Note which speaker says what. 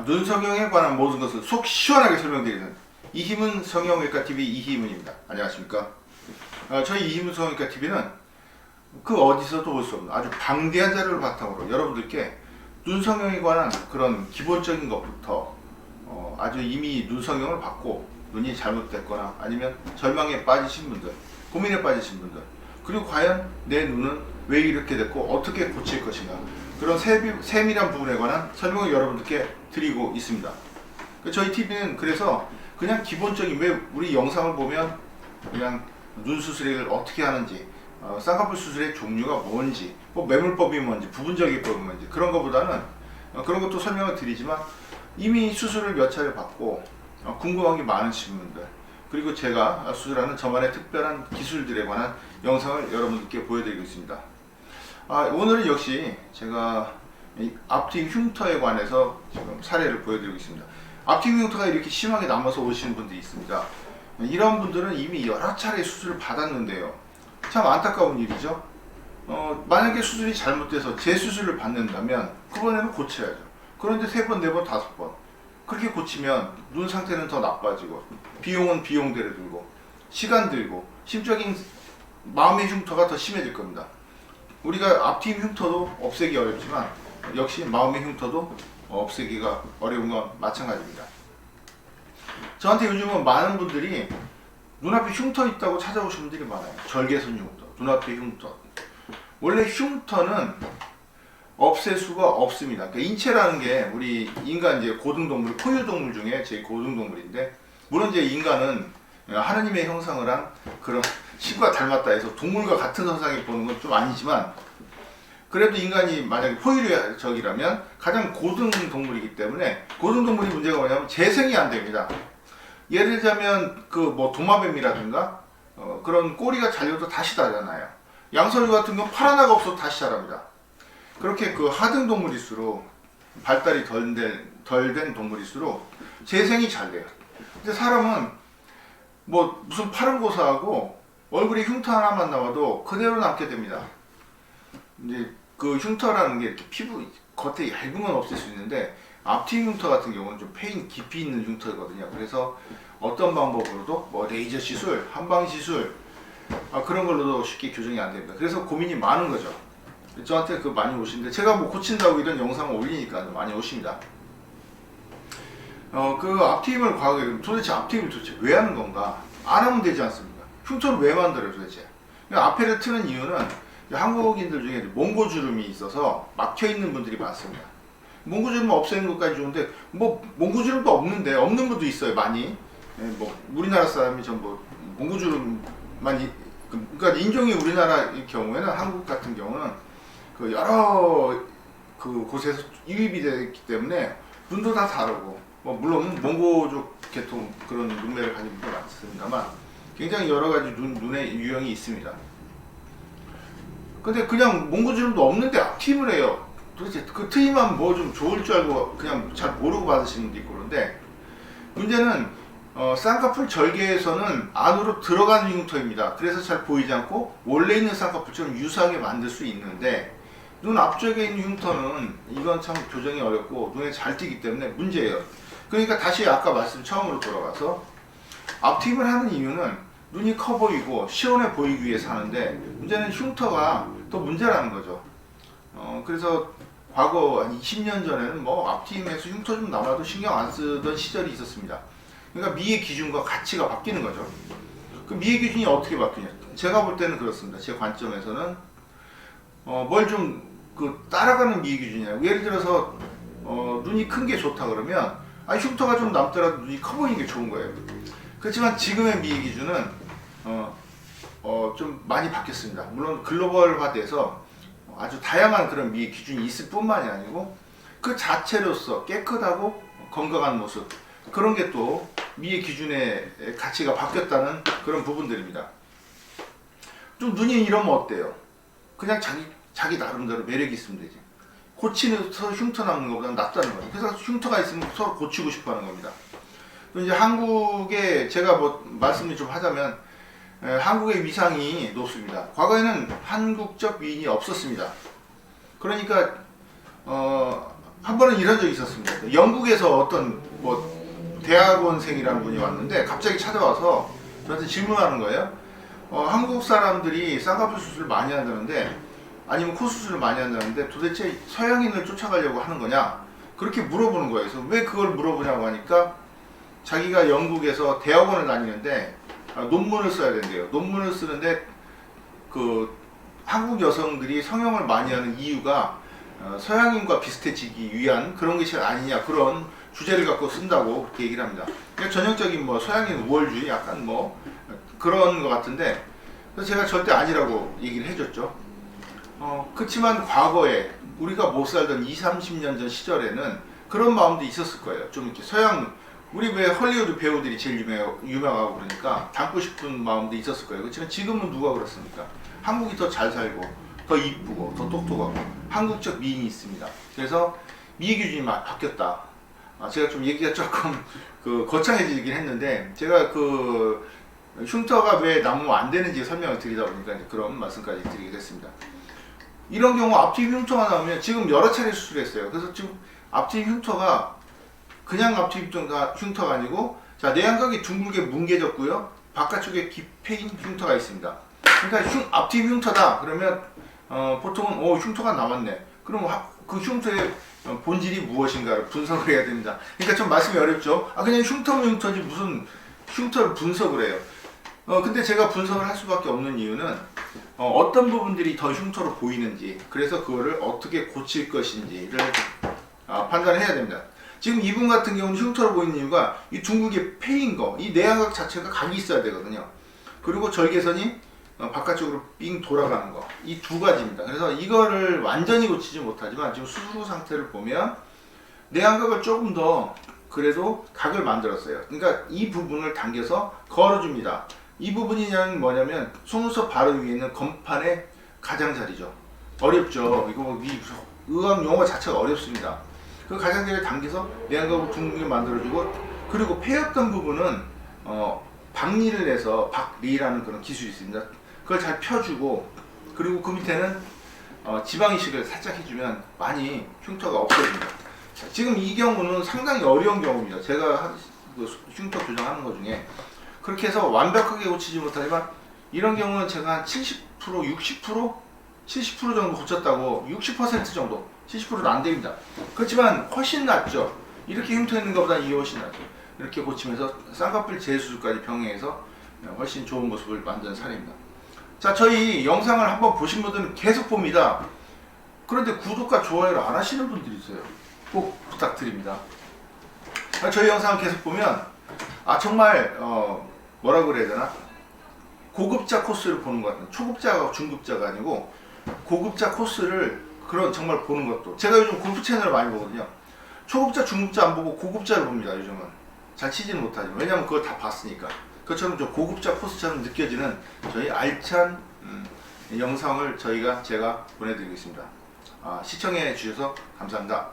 Speaker 1: 눈 성형에 관한 모든 것을 속 시원하게 설명드리는 이희문 성형외과 TV 이희문입니다. 안녕하십니까? 저희 이희문 성형외과 TV는 그 어디서도 볼 수 없는 아주 방대한 자료를 바탕으로 여러분들께 눈 성형에 관한 그런 기본적인 것부터 아주 이미 눈 성형을 받고 눈이 잘못됐거나 아니면 절망에 빠지신 분들, 고민에 빠지신 분들, 그리고 과연 내 눈은 왜 이렇게 됐고 어떻게 고칠 것인가, 그런 세밀한 부분에 관한 설명을 여러분들께 드리고 있습니다. 저희 TV는 그래서 그냥 기본적인, 왜 우리 영상을 보면 그냥 눈 수술을 어떻게 하는지, 쌍꺼풀 수술의 종류가 뭔지, 뭐 매물법이 뭔지, 부분적이법이 뭔지, 그런 것보다는 그런 것도 설명을 드리지만, 이미 수술을 몇 차례 받고 궁금한 게 많으신 분들, 그리고 제가 수술하는 저만의 특별한 기술들에 관한 영상을 여러분들께 보여드리고 있습니다. 오늘은 역시 제가 앞트임 흉터에 관해서 지금 사례를 보여드리고 있습니다. 앞트임 흉터가 이렇게 심하게 남아서 오시는 분들이 있습니다. 이런 분들은 이미 여러 차례 수술을 받았는데요, 참 안타까운 일이죠. 만약에 수술이 잘못돼서 재수술을 받는다면 그번에는 고쳐야죠. 그런데 3번, 4번, 5번 그렇게 고치면 눈 상태는 더 나빠지고, 비용은 비용대로 들고, 시간 들고, 심적인 마음의 흉터가 더 심해질 겁니다. 우리가 앞트임 흉터도 없애기 어렵지만 역시 마음의 흉터도 없애기가 어려운 건 마찬가지입니다. 저한테 요즘은 많은 분들이 눈앞에 흉터 있다고 찾아오시는 분들이 많아요. 절개선 흉터, 눈앞에 흉터. 원래 흉터는 없앨 수가 없습니다. 그러니까 인체라는 게 우리 인간, 이제 고등동물, 포유동물 중에 제일 고등동물인데, 물론 이제 인간은 하느님의 형상을 한 그런 신과 닮았다 해서 동물과 같은 선상에 보는 건 좀 아니지만, 그래도 인간이 만약에 포유적이라면 가장 고등동물이기 때문에, 고등동물이 문제가 뭐냐면 재생이 안 됩니다. 예를 들자면 그 뭐 도마뱀이라든가 그런 꼬리가 잘려도 다시 자라나요. 양서류 같은 경우 팔 하나가 없어도 다시 자랍니다. 그렇게 그 하등 동물일수록, 발달이 덜 된 동물일수록 재생이 잘 돼요. 근데 사람은 뭐 무슨 팔은 고사하고 얼굴에 흉터 하나만 나와도 그대로 남게 됩니다. 이제 그 흉터라는 게 이렇게 피부 겉에 얇은 건 없앨 수 있는데, 앞트임 흉터 같은 경우는 좀 패인 깊이 있는 흉터거든요. 그래서 어떤 방법으로도 뭐 레이저 시술, 한방 시술, 그런 걸로도 쉽게 교정이 안 됩니다. 그래서 고민이 많은 거죠. 저한테 그 많이 오시는데, 제가 뭐 고친다고 이런 영상을 올리니까 많이 오십니다. 그 앞트임을 과거에 도대체 앞트임을 도대체 왜 하는 건가? 안 하면 되지 않습니까? 흉터를 왜 만들어요 도대체? 앞에를 트는 이유는 한국인들 중에 몽고주름이 있어서 막혀 있는 분들이 많습니다. 몽고주름 없애는 것까지 좋은데, 뭐 몽고주름도 없는 분도 있어요, 많이. 뭐 우리나라 사람이 전부 몽고주름만, 그러니까 인종이 우리나라의 경우에는, 한국 같은 경우는 그 여러 그 곳에서 유입이 되기 때문에 눈도 다 다르고, 뭐 물론 몽고족 계통 그런 눈매를 가진 분도 많습니다만, 굉장히 여러 가지 눈의 유형이 있습니다. 근데 그냥 몽고주름도 없는데 앞트임을 해요. 도대체 그 트임하면 뭐 좀 좋을 줄 알고 그냥 잘 모르고 받으시는 분도 있고. 그런데 문제는 쌍꺼풀 절개에서는 안으로 들어가는 흉터입니다. 그래서 잘 보이지 않고 원래 있는 쌍꺼풀처럼 유사하게 만들 수 있는데, 눈 앞쪽에 있는 흉터는 이건 참 교정이 어렵고 눈에 잘 띄기 때문에 문제예요. 그러니까 다시 아까 말씀 처음으로 돌아가서, 앞트임을 하는 이유는 눈이 커 보이고 시원해 보이기 위해서 하는데, 문제는 흉터가 또 문제라는 거죠. 그래서 과거 한 20년 전에는 뭐 앞트임에서 흉터 좀 남아도 신경 안 쓰던 시절이 있었습니다. 그러니까 미의 기준과 가치가 바뀌는 거죠. 그 미의 기준이 어떻게 바뀌냐? 제가 볼 때는 그렇습니다. 제 관점에서는 뭘 좀 따라가는 미의 기준이냐고. 예를 들어서 눈이 큰 게 좋다 그러면, 흉터가 좀 남더라도 눈이 커 보이는 게 좋은 거예요. 그렇지만 지금의 미의 기준은 좀 많이 바뀌었습니다. 물론 글로벌화돼서 아주 다양한 그런 미의 기준이 있을 뿐만이 아니고, 그 자체로서 깨끗하고 건강한 모습, 그런 게 또 미의 기준의 가치가 바뀌었다는 그런 부분들입니다. 좀 눈이 이러면 어때요? 그냥 자기 나름대로 매력이 있으면 되지. 고치면서 흉터 남는 것보다 낫다는 거예요. 그래서 흉터가 있으면 서로 고치고 싶어 하는 겁니다. 또 이제 한국에, 제가 뭐 말씀을 좀 하자면, 한국의 위상이 높습니다. 과거에는 한국적 미인이 없었습니다. 그러니까 한 번은 이런 적이 있었습니다. 영국에서 어떤 뭐 대학원생이라는 분이 왔는데 갑자기 찾아와서 저한테 질문하는 거예요. 한국 사람들이 쌍꺼풀 수술을 많이 한다는데 아니면 코 수술을 많이 한다는데 도대체 서양인을 쫓아가려고 하는 거냐? 그렇게 물어보는 거예요. 그래서 왜 그걸 물어보냐고 하니까 자기가 영국에서 대학원을 다니는데 논문을 써야 된대요. 논문을 쓰는데 그 한국 여성들이 성형을 많이 하는 이유가 서양인과 비슷해지기 위한 그런 것이 아니냐, 그런 주제를 갖고 쓴다고 그렇게 얘기를 합니다. 그러니까 전형적인 뭐 서양인 우월주의 약간 뭐 그런 것 같은데, 그래서 제가 절대 아니라고 얘기를 해줬죠. 그렇지만 과거에 우리가 못 살던 20, 30년 전 시절에는 그런 마음도 있었을 거예요. 좀 이렇게 서양, 우리 왜 헐리우드 배우들이 제일 유명하고 그러니까 닮고 싶은 마음도 있었을 거예요. 그렇지만 지금은 누가 그렇습니까? 한국이 더 잘 살고 더 이쁘고 더 똑똑하고 한국적 미인이 있습니다. 그래서 미의 기준이 막 바뀌었다. 제가 좀 얘기가 조금 거창해지긴 했는데, 제가 흉터가 왜 남으면 안 되는지 설명을 드리다 보니까 이제 그런 말씀까지 드리게 됐습니다. 이런 경우 앞뒤 흉터가 나오면 지금 여러 차례 수술했어요. 그래서 지금 앞뒤 흉터가 그냥 앞뒤 흉터가 아니고, 자, 내안각이 둥글게 뭉개졌고요. 바깥쪽에 깊인 흉터가 있습니다. 그러니까 앞뒤 흉터다 그러면 보통은 흉터가 남았네. 그럼 그 흉터의 본질이 무엇인가를 분석을 해야 됩니다. 그러니까 좀 말씀이 어렵죠. 그냥 흉터면 흉터지 무슨 흉터를 분석을 해요. 근데 제가 분석을 할 수밖에 없는 이유는 어떤 부분들이 더 흉터로 보이는지, 그래서 그거를 어떻게 고칠 것인지를 판단해야 됩니다. 지금 이분 같은 경우는 흉터로 보이는 이유가 이 둥글게 패인 거, 이 내안각 자체가 각이 있어야 되거든요. 그리고 절개선이 바깥쪽으로 삥 돌아가는 거, 이 두 가지입니다. 그래서 이거를 완전히 고치지 못하지만 지금 수술 후 상태를 보면 내안각을 조금 더 그래도 각을 만들었어요. 그러니까 이 부분을 당겨서 걸어줍니다. 이 부분이 뭐냐면 속눈썹 바로 위에 있는 건판의 가장자리죠. 어렵죠. 이거 이 의학 용어 자체가 어렵습니다. 그 가장자리를 당겨서 내안각을 둥글게 만들어주고, 그리고 패였던 부분은 박리를 내서 박리라는 그런 기술이 있습니다. 그걸 잘 펴주고, 그리고 그 밑에는 지방 이식을 살짝 해주면 많이 흉터가 없어집니다. 자, 지금 이 경우는 상당히 어려운 경우입니다. 제가 흉터 교정하는 것 중에 그렇게 해서 완벽하게 고치지 못하지만, 이런 경우는 제가 한 70%, 60%, 70% 정도 고쳤다고, 60% 정도, 70%는 안 됩니다. 그렇지만 훨씬 낫죠. 이렇게 흉터 있는 것보다 이게 훨씬 낫죠. 이렇게 고치면서 쌍꺼풀 재수술까지 병행해서 훨씬 좋은 모습을 만든 사례입니다. 자, 저희 영상을 한번 보신 분들은 계속 봅니다. 그런데 구독과 좋아요를 안 하시는 분들이 있어요. 꼭 부탁드립니다. 저희 영상을 계속 보면 정말 뭐라고 그래야 되나, 고급자 코스를 보는 것 같은, 초급자가 중급자가 아니고 고급자 코스를 정말 보는 것도, 제가 요즘 골프 채널을 많이 보거든요. 초급자 중급자 안 보고 고급자를 봅니다. 요즘은 잘 치지는 못하지만, 왜냐면 그걸 다 봤으니까. 그것처럼 좀 고급자 코스처럼 느껴지는 저희 알찬 영상을 제가 보내드리겠습니다. 시청해 주셔서 감사합니다.